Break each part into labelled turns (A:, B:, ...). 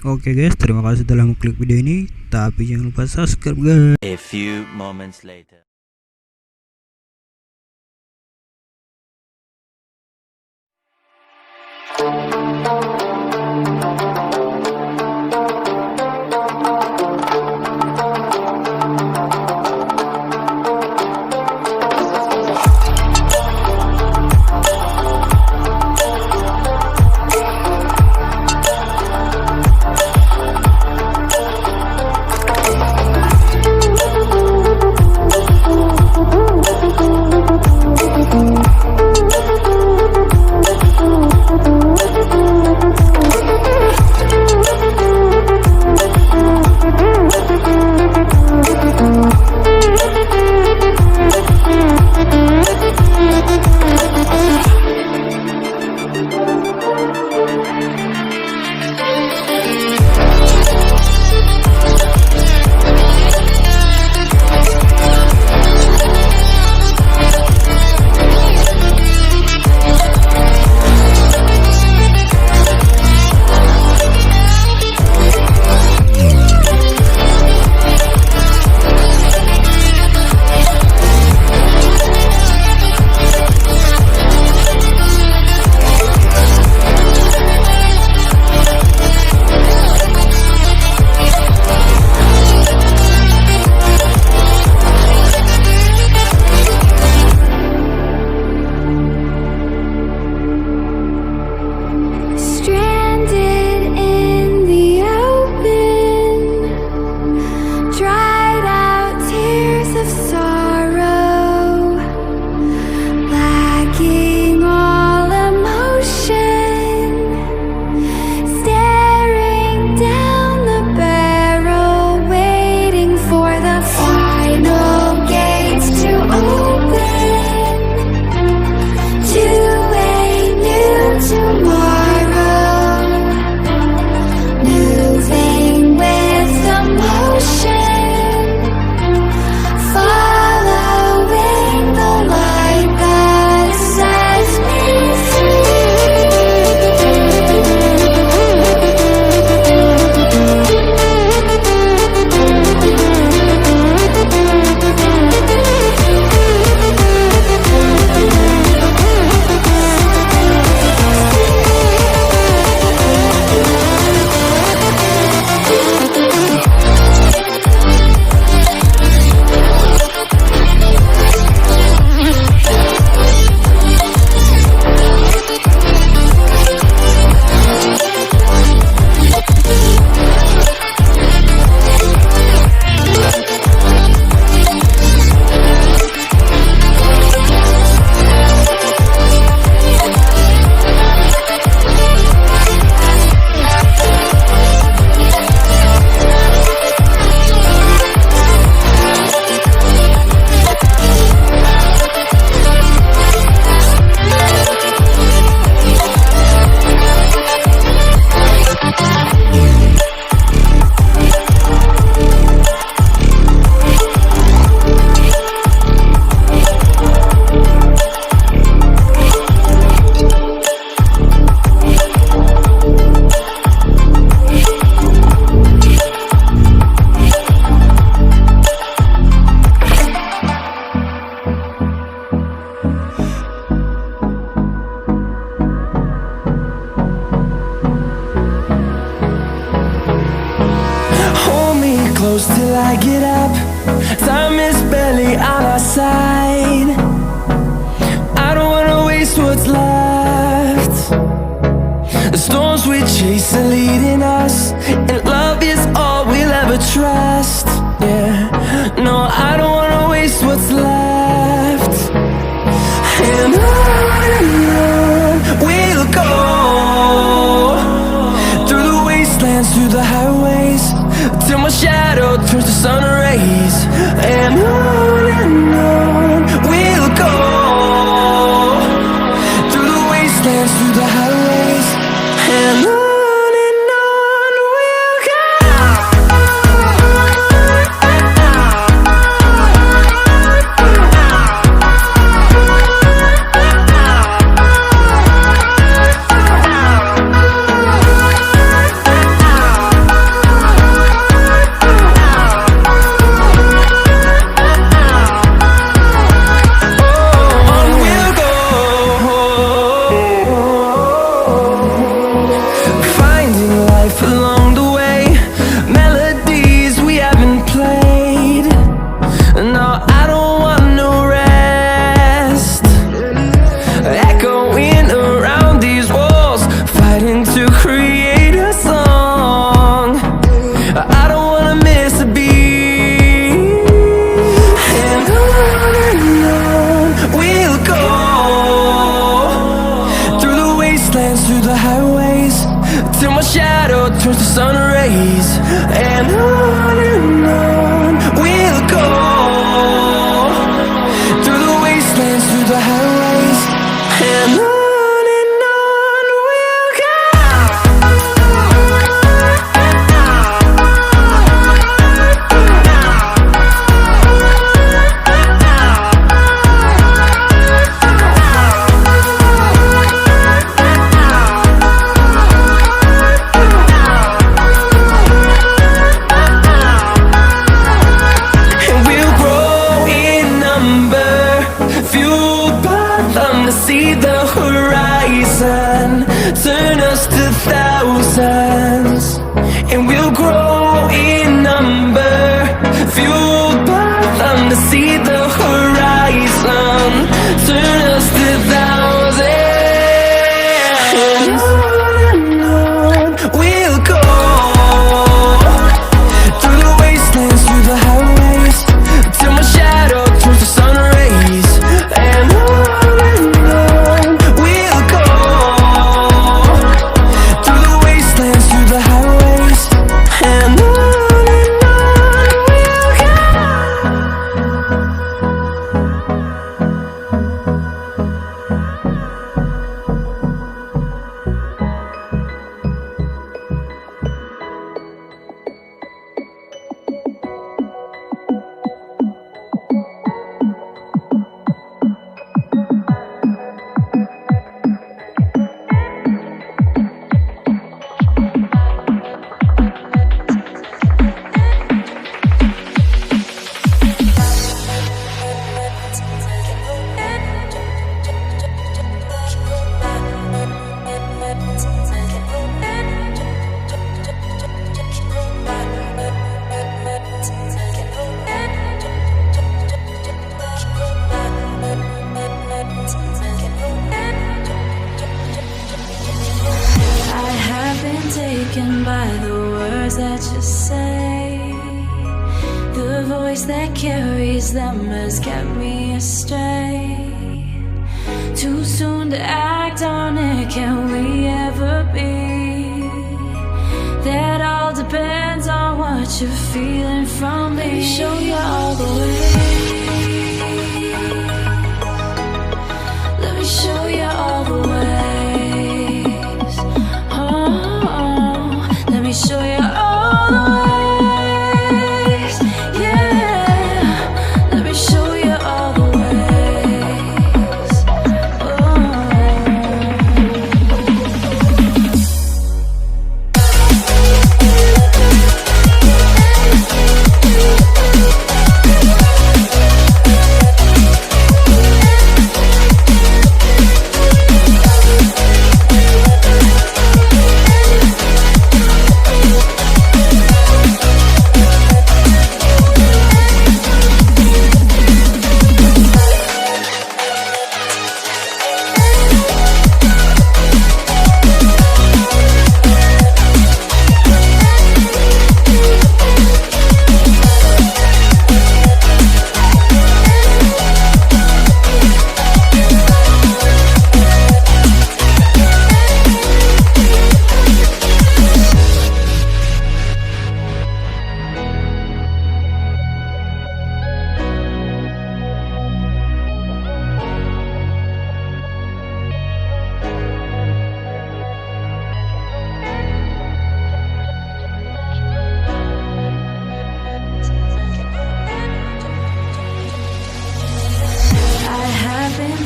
A: Oke guys, terima kasih telah mengklik video ini, tapi jangan lupa subscribe guys.
B: A few moments later.
C: Till I get up, time is barely on our side. I don't wanna waste what's left. The storms we chase are leading us, and love is all we'll ever trust. Yeah, no, I don't wanna waste what's left. And on we'll go, through the wastelands, through the highways, till my shadow turns to sun rays. And on we'll go, through the wastelands, through the highways. And on towards the sun rays, and on we'll go, through the wastelands, through the highways, and on we'll go. See the horizon, turn us to thousands, and we'll grow in number, fueled by them to see the horizon, turn us to thousands, and on we'll go, through the wastelands, through the highways, till my shadow turns to sun rays, and on we'll go, through the wastelands, through the highways, and on we'll go.
D: I have been taken by the words that you say. The voice that carries them has kept me astray. Too soon to act on it, can we ever be? That all depends on what you're feeling from me. Let me show you all the way. Let me show you all the ways. Oh, let me show you all the ways. Yeah, let me show you all the ways.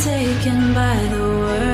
D: Taken by the